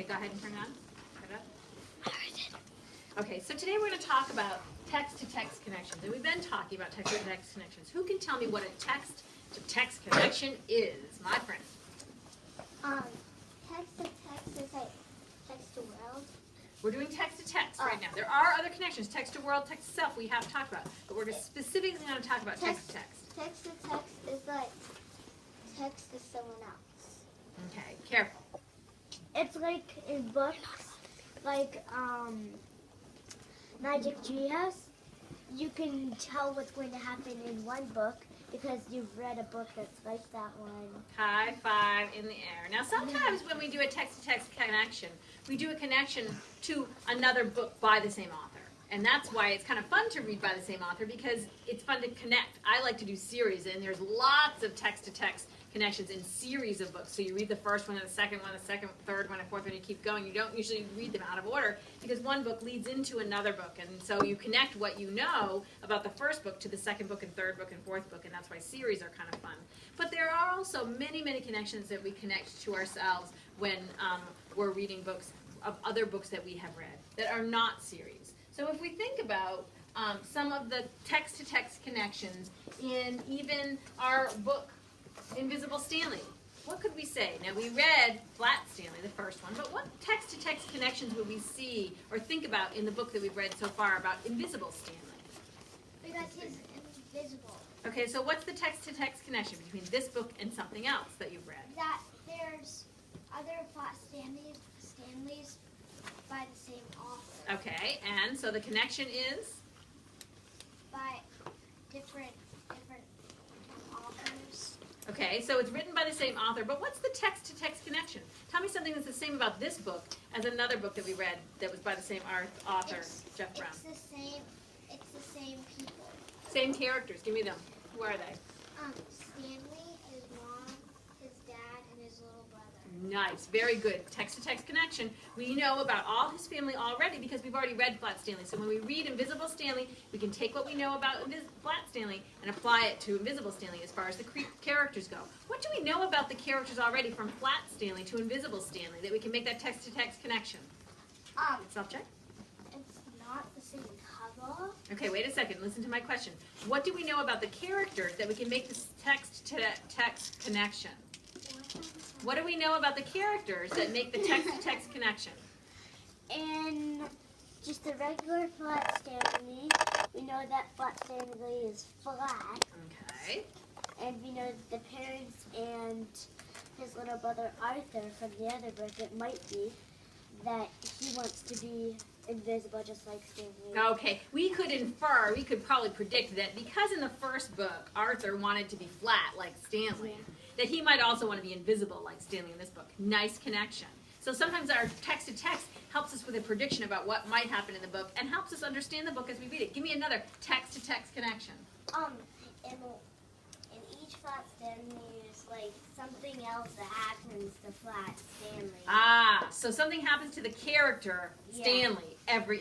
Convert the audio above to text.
Okay, go ahead and turn it on. Turn it up. Okay, so today we're going to talk about text-to-text connections. And we've been talking about text-to-text connections. Who can tell me what a text-to-text connection is? My friend. Text-to-text is like text-to-world. We're doing text-to-text right now. There are other connections, text-to-world, text-to-self we have talked about. But we're just specifically going to talk about text-to-text. Text-to-text is like text to someone else. Okay, careful. It's like in books, like Magic Treehouse. You can tell what's going to happen in one book because you've read a book that's like that one. High five in the air. Now sometimes when we do a text-to-text connection, we do a connection to another book by the same author. And that's why it's kind of fun to read by the same author because it's fun to connect. I like to do series, and there's lots of text-to-text connections in series of books. So you read the first one and the second, third one, and fourth one, you keep going. You don't usually read them out of order because one book leads into another book. And so you connect what you know about the first book to the second book and third book and fourth book, and that's why series are kind of fun. But there are also many, many connections that we connect to ourselves when we're reading books of other books that we have read that are not series. So if we think about some of the text-to-text connections in even our book, Invisible Stanley, what could we say? Now we read Flat Stanley, the first one, but what text-to-text connections would we see or think about in the book that we've read so far about Invisible Stanley? Because he's invisible. Okay, so what's the text-to-text connection between this book and something else that you've read? That there's other Flat Stanleys by the same author. Okay, and so the connection is? By different authors. Okay, so it's written by the same author, but what's the text-to-text connection? Tell me something that's the same about this book as another book that we read that was by the same author, Jeff Brown. It's the same people. Same characters. Give me them. Who are they? Stanley, his mom, his dad, and his little brother. Nice. Very good. Text-to-text connection. We know about all his family already because we've already read Flat Stanley. So when we read Invisible Stanley, we can take what we know about Flat Stanley and apply it to Invisible Stanley as far as the characters go. What do we know about the characters already from Flat Stanley to Invisible Stanley that we can make that text-to-text connection? Self-check. It's not the same cover. Okay, wait a second. Listen to my question. What do we know about the characters that we can make this text-to-text connection? What do we know about the characters that make the text-to-text connection? In just a regular Flat Stanley, we know that Flat Stanley is flat. Okay. And we know the parents and his little brother Arthur from the other book, it might be that he wants to be invisible just like Stanley. Okay, we could infer, we could probably predict that because in the first book, Arthur wanted to be flat like Stanley, that he might also want to be invisible like Stanley in this book. Nice connection. So sometimes our text-to-text helps us with a prediction about what might happen in the book and helps us understand the book as we read it. Give me another text-to-text connection. In each Flat Stanley is like something else that happens to Flat Stanley. So something happens to the character Stanley every